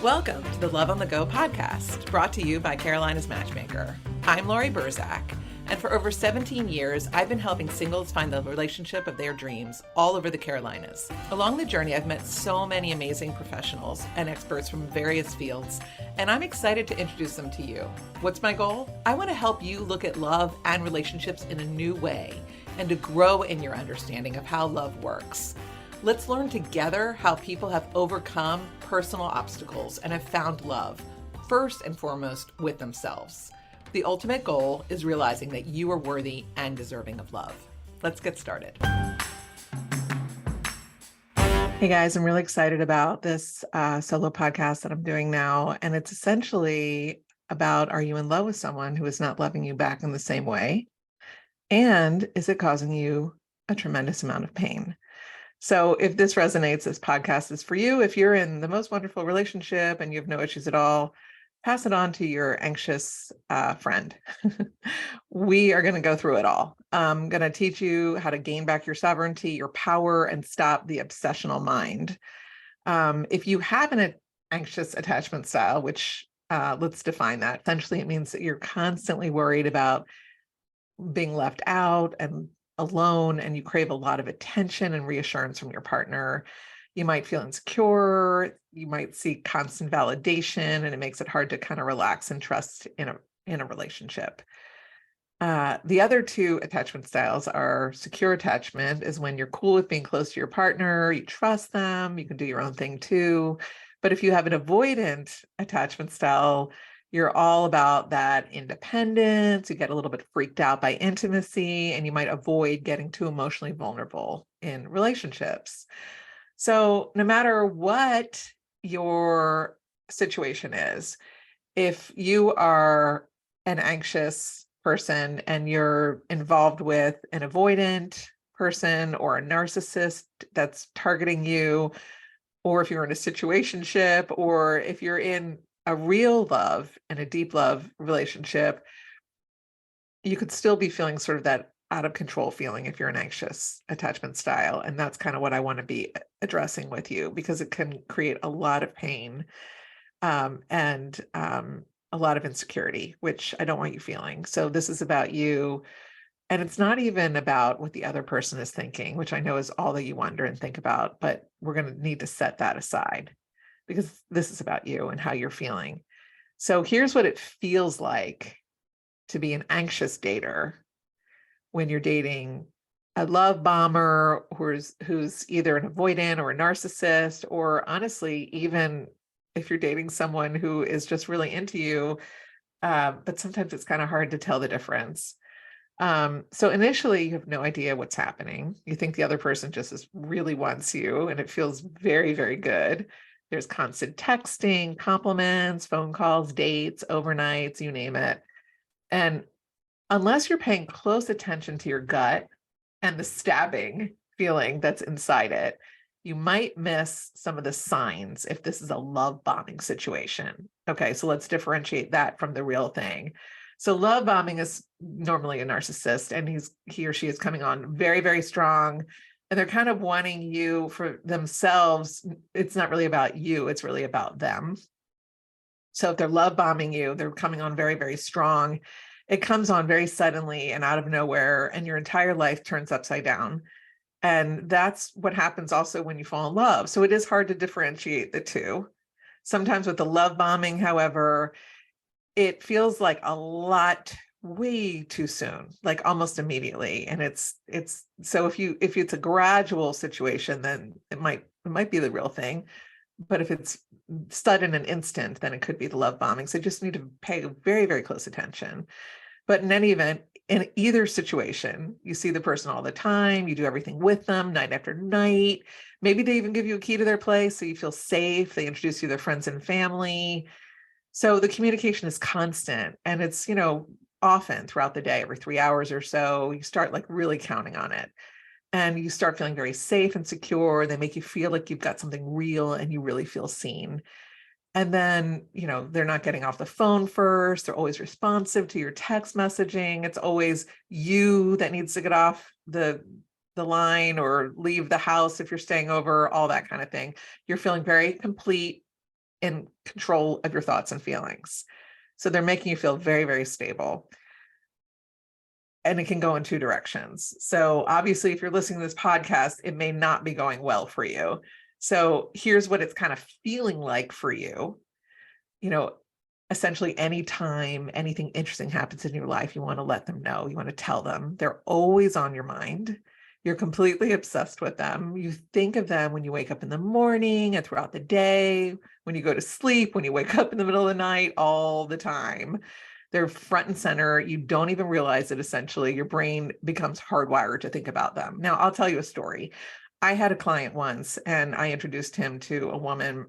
Welcome to the Love on the Go podcast, brought to you by Carolina's Matchmaker. I'm Laurie, and for over 17 years, I've been helping singles find the relationship of their dreams all over the Carolinas. Along the journey, I've met so many amazing professionals and experts from various fields, and I'm excited to introduce them to you. What's my goal? I want to help you look at love and relationships in a new way and to grow in your understanding of how love works. Let's learn together how people have overcome personal obstacles and have found love, first and foremost with themselves. The ultimate goal is realizing that you are worthy and deserving of love. Let's get started. Hey guys, I'm really excited about this solo podcast that I'm doing now. And it's essentially about, are you in love with someone who is not loving you back in the same way? And is it causing you a tremendous amount of pain? So if this resonates, this podcast is for you. If you're in the most wonderful relationship and you have no issues at all, pass it on to your anxious friend. We are going to go through it all. I'm going to teach you how to gain back your sovereignty, your power, and stop the obsessional mind. If you have an anxious attachment style, which let's define that. Essentially, it means that you're constantly worried about being left out and alone, and you crave a lot of attention and reassurance from your partner. You might feel insecure, you might seek constant validation, and it makes it hard to kind of relax and trust in a relationship. The other two attachment styles are secure attachment, is when you're cool with being close to your partner, you trust them, you can do your own thing too. But if you have an avoidant attachment style, you're all about that independence. You get a little bit freaked out by intimacy, and you might avoid getting too emotionally vulnerable in relationships. So no matter what your situation is, if you are an anxious person and you're involved with an avoidant person or a narcissist that's targeting you, or if you're in a situationship, or if you're in a real love and a deep love relationship, you could still be feeling sort of that out of control feeling if you're an anxious attachment style. And that's kind of what I want to be addressing with you, because it can create a lot of pain and a lot of insecurity, which I don't want you feeling. So this is about you. And it's not even about what the other person is thinking, which I know is all that you wonder and think about, but we're going to need to set that aside, because this is about you and how you're feeling. So here's what it feels like to be an anxious dater when you're dating a love bomber who's either an avoidant or a narcissist, or honestly, even if you're dating someone who is just really into you, but sometimes it's kind of hard to tell the difference. So initially you have no idea what's happening. You think the other person just really wants you, and it feels very, very good. There's constant texting, compliments, phone calls, dates, overnights, you name it. And unless you're paying close attention to your gut and the stabbing feeling that's inside it, you might miss some of the signs if this is a love bombing situation. Okay, so let's differentiate that from the real thing. So love bombing is normally a narcissist, and he or she is coming on very, very strong, and they're kind of wanting you for themselves. It's not really about you, it's really about them. So if they're love bombing you, they're coming on very, very strong. It comes on very suddenly and out of nowhere, and your entire life turns upside down. And that's what happens also when you fall in love. So it is hard to differentiate the two. Sometimes with the love bombing, however, it feels like a lot way too soon, like almost immediately. And it's so if it's a gradual situation, then it might be the real thing. But if it's sudden and instant, then it could be the love bombing. So you just need to pay very, very close attention. But in any event, in either situation, you see the person all the time, you do everything with them night after night. Maybe they even give you a key to their place so you feel safe. They introduce you to their friends and family. So the communication is constant, and it's, often throughout the day, every 3 hours or so. You start like really counting on it, and you start feeling very safe and secure. They make you feel like you've got something real and you really feel seen. And then, they're not getting off the phone first. They're always responsive to your text messaging. It's always you that needs to get off the line or leave the house if you're staying over, all that kind of thing. You're feeling very complete, in control of your thoughts and feelings. So they're making you feel very, very stable. And it can go in two directions. So obviously, if you're listening to this podcast, it may not be going well for you. So here's what it's kind of feeling like for you. Essentially, anytime anything interesting happens in your life, you want to let them know. You want to tell them. They're always on your mind. You're completely obsessed with them. You think of them when you wake up in the morning and throughout the day, when you go to sleep, when you wake up in the middle of the night, all the time. They're front and center. You don't even realize it. Essentially, your brain becomes hardwired to think about them. Now, I'll tell you a story. I had a client once, and I introduced him to a woman,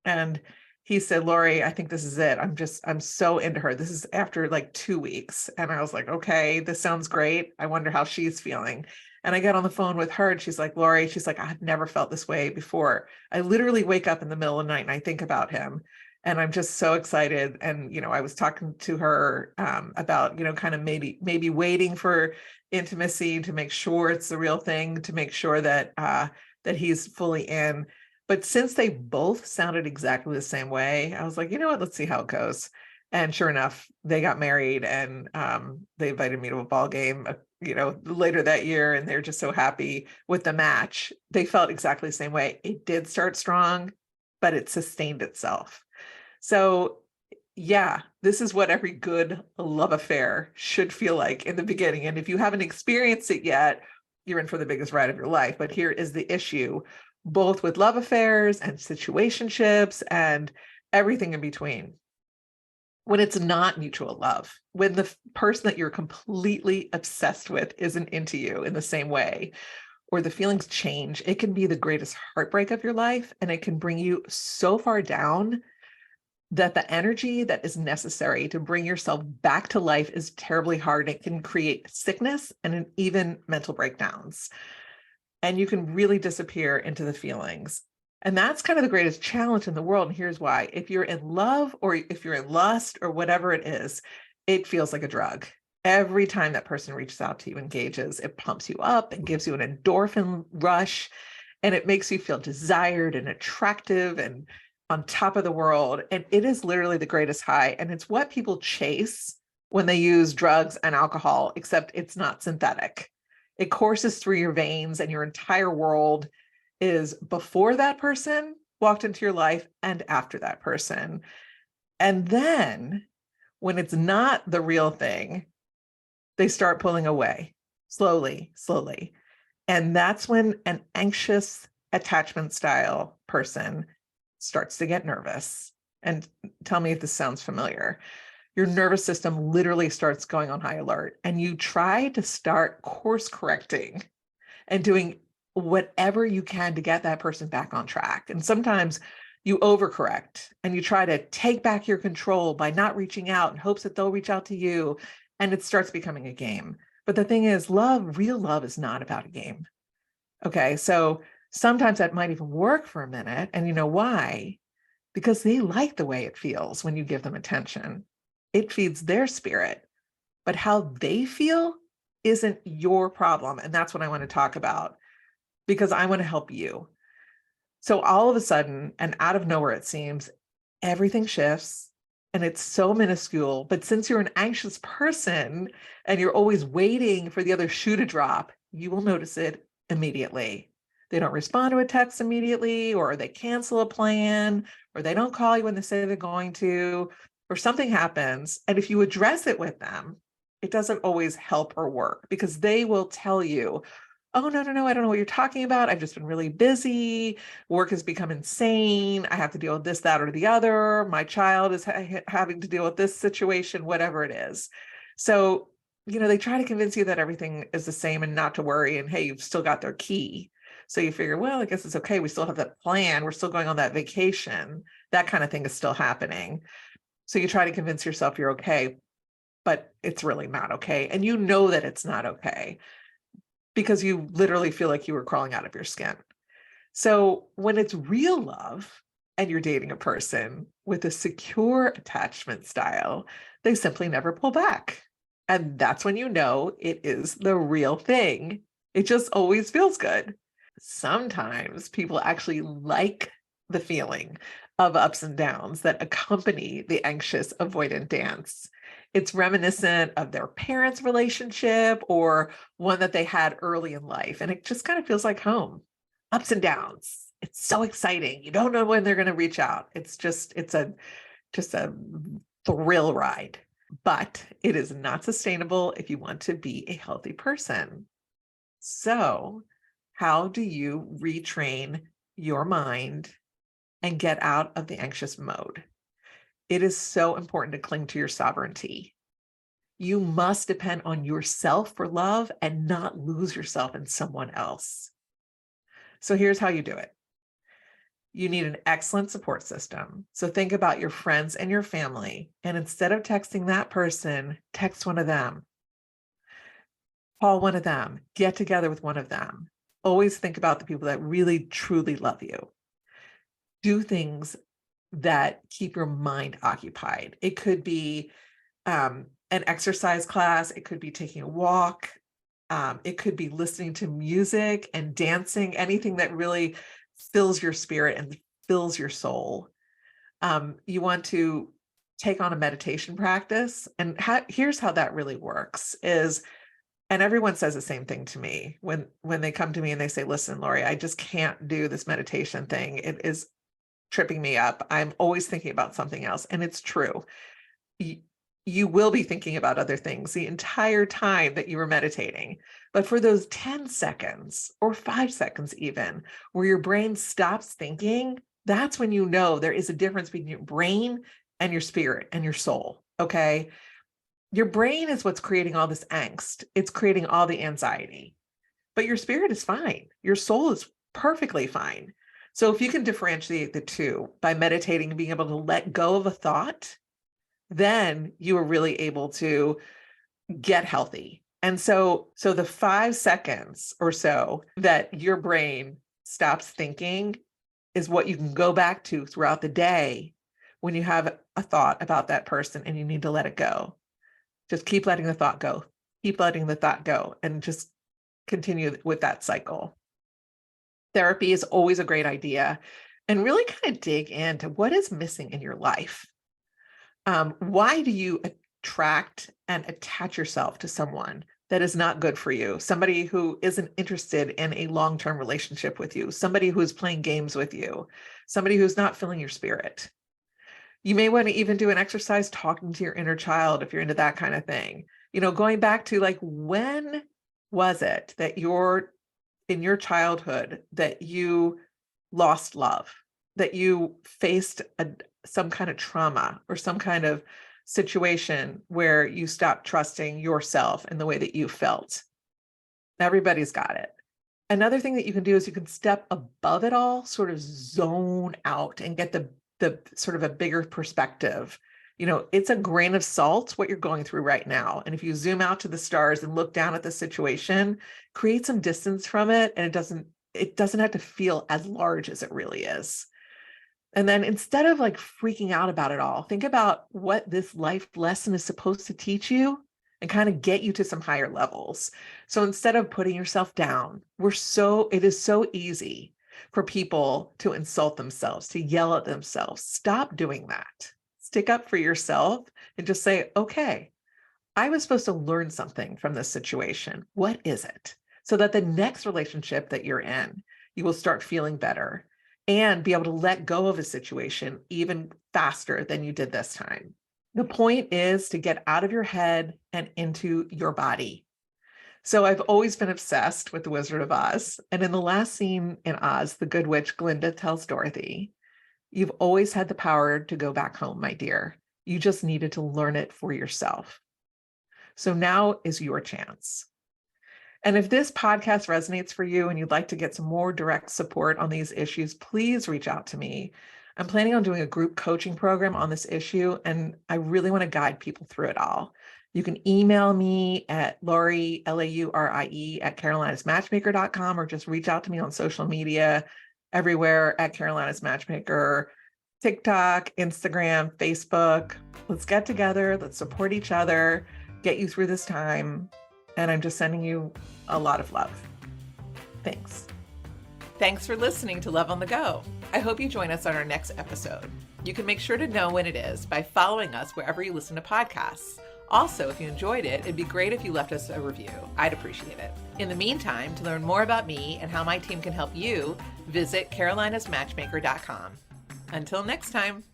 and he said, Laurie, I think this is it. I'm so into her. This is after like 2 weeks. And I was like, okay, this sounds great. I wonder how she's feeling. And I get on the phone with her and she's like, Laurie, she's like, I've never felt this way before. I literally wake up in the middle of the night and I think about him. And I'm just so excited. And, I was talking to her about, kind of maybe waiting for intimacy to make sure it's the real thing, to make sure that that he's fully in. But since they both sounded exactly the same way, I was like, you know what, let's see how it goes. And sure enough, they got married, and they invited me to a ball game, later that year. And they're just so happy with the match. They felt exactly the same way. It did start strong, but it sustained itself. So yeah, this is what every good love affair should feel like in the beginning. And if you haven't experienced it yet, you're in for the biggest ride of your life. But here is the issue, both with love affairs and situationships and everything in between. When it's not mutual love, when the person that you're completely obsessed with isn't into you in the same way, or the feelings change, it can be the greatest heartbreak of your life. And it can bring you so far down that the energy that is necessary to bring yourself back to life is terribly hard. It can create sickness and even mental breakdowns. And you can really disappear into the feelings. And that's kind of the greatest challenge in the world. And here's why. If you're in love, or if you're in lust, or whatever it is, it feels like a drug. Every time that person reaches out to you, engages, it pumps you up and gives you an endorphin rush. And it makes you feel desired and attractive and on top of the world. And it is literally the greatest high. And it's what people chase when they use drugs and alcohol, except it's not synthetic. It courses through your veins, and your entire world is before that person walked into your life and after that person. And then when it's not the real thing, they start pulling away slowly, slowly. And that's when an anxious attachment style person starts to get nervous. And tell me if this sounds familiar. Your nervous system literally starts going on high alert, and you try to start course correcting and doing whatever you can to get that person back on track. And sometimes you overcorrect and you try to take back your control by not reaching out in hopes that they'll reach out to you. And it starts becoming a game. But the thing is, real love is not about a game. Okay, so sometimes that might even work for a minute. And you know why? Because they like the way it feels when you give them attention. It feeds their spirit. But how they feel isn't your problem. And that's what I want to talk about, because I want to help you. So all of a sudden, and out of nowhere, it seems, everything shifts. And it's so minuscule. But since you're an anxious person and you're always waiting for the other shoe to drop, you will notice it immediately. They don't respond to a text immediately, or they cancel a plan, or they don't call you when they say they're going to, or something happens. And if you address it with them, it doesn't always help or work, because they will tell you, oh, no, I don't know what you're talking about. I've just been really busy. Work has become insane. I have to deal with this, that, or the other. My child is having to deal with this situation, whatever it is. So, they try to convince you that everything is the same and not to worry. And hey, you've still got their key. So you figure, well, I guess it's okay. We still have that plan. We're still going on that vacation. That kind of thing is still happening. So you try to convince yourself you're okay, but it's really not okay. And you know that it's not okay, because you literally feel like you were crawling out of your skin. So when it's real love and you're dating a person with a secure attachment style, they simply never pull back. And that's when you know it is the real thing. It just always feels good. Sometimes people actually like the feeling of ups and downs that accompany the anxious avoidant dance. It's reminiscent of their parents' relationship or one that they had early in life. And it just kind of feels like home. Ups and downs. It's so exciting. You don't know when they're going to reach out. It's a thrill ride. But it is not sustainable if you want to be a healthy person. So, how do you retrain your mind and get out of the anxious mode? It is so important to cling to your sovereignty. You must depend on yourself for love and not lose yourself in someone else. So here's how you do it. You need an excellent support system. So think about your friends and your family. And instead of texting that person, text one of them. Call one of them. Get together with one of them. Always think about the people that really, truly love you. Do things that keep your mind occupied. It could be an exercise class. It could be taking a walk. It could be listening to music and dancing, anything that really fills your spirit and fills your soul. You want to take on a meditation practice. And here's how that really works is, and everyone says the same thing to me when they come to me and they say, listen, Laurie, I just can't do this meditation thing. It is tripping me up. I'm always thinking about something else. And it's true. You will be thinking about other things the entire time that you were meditating. But for those 10 seconds or 5 seconds even, where your brain stops thinking, that's when you know there is a difference between your brain and your spirit and your soul, okay? Your brain is what's creating all this angst. It's creating all the anxiety. But your spirit is fine. Your soul is perfectly fine. So if you can differentiate the two by meditating and being able to let go of a thought, then you are really able to get healthy. And so the 5 seconds or so that your brain stops thinking is what you can go back to throughout the day when you have a thought about that person and you need to let it go. Just keep letting the thought go. Keep letting the thought go and just continue with that cycle. Therapy is always a great idea, and really kind of dig into what is missing in your life. Why do you attract and attach yourself to someone that is not good for you? Somebody who isn't interested in a long-term relationship with you, somebody who's playing games with you, somebody who's not filling your spirit. You may want to even do an exercise talking to your inner child if you're into that kind of thing. Going back to like, when was it that in your childhood that you lost love, that you faced some kind of trauma or some kind of situation where you stopped trusting yourself in the way that you felt? Everybody's got it. Another thing that you can do is you can step above it all, sort of zone out and get the sort of a bigger perspective. It's a grain of salt, what you're going through right now. And if you zoom out to the stars and look down at the situation, create some distance from it, and it doesn't have to feel as large as it really is. And then instead of like freaking out about it all, think about what this life lesson is supposed to teach you and kind of get you to some higher levels. So instead of putting yourself down, it is so easy for people to insult themselves, to yell at themselves. Stop doing that. Stick up for yourself and just say, okay, I was supposed to learn something from this situation. What is it? So that the next relationship that you're in, you will start feeling better and be able to let go of a situation even faster than you did this time. The point is to get out of your head and into your body. So I've always been obsessed with The Wizard of Oz. And in the last scene in Oz, the good witch Glinda tells Dorothy, "You've always had the power to go back home, my dear. You just needed to learn it for yourself. So now is your chance." And if this podcast resonates for you and you'd like to get some more direct support on these issues, please reach out to me. I'm planning on doing a group coaching program on this issue, and I really want to guide people through it all. You can email me at Laurie, Laurie, at carolinasmatchmaker.com, or just reach out to me on social media everywhere at Carolina's Matchmaker, TikTok, Instagram, Facebook. Let's get together. Let's support each other, get you through this time. And I'm just sending you a lot of love. Thanks. Thanks for listening to Love on the Go. I hope you join us on our next episode. You can make sure to know when it is by following us wherever you listen to podcasts. Also, if you enjoyed it, it'd be great if you left us a review. I'd appreciate it. In the meantime, to learn more about me and how my team can help you, visit carolinasmatchmaker.com. Until next time.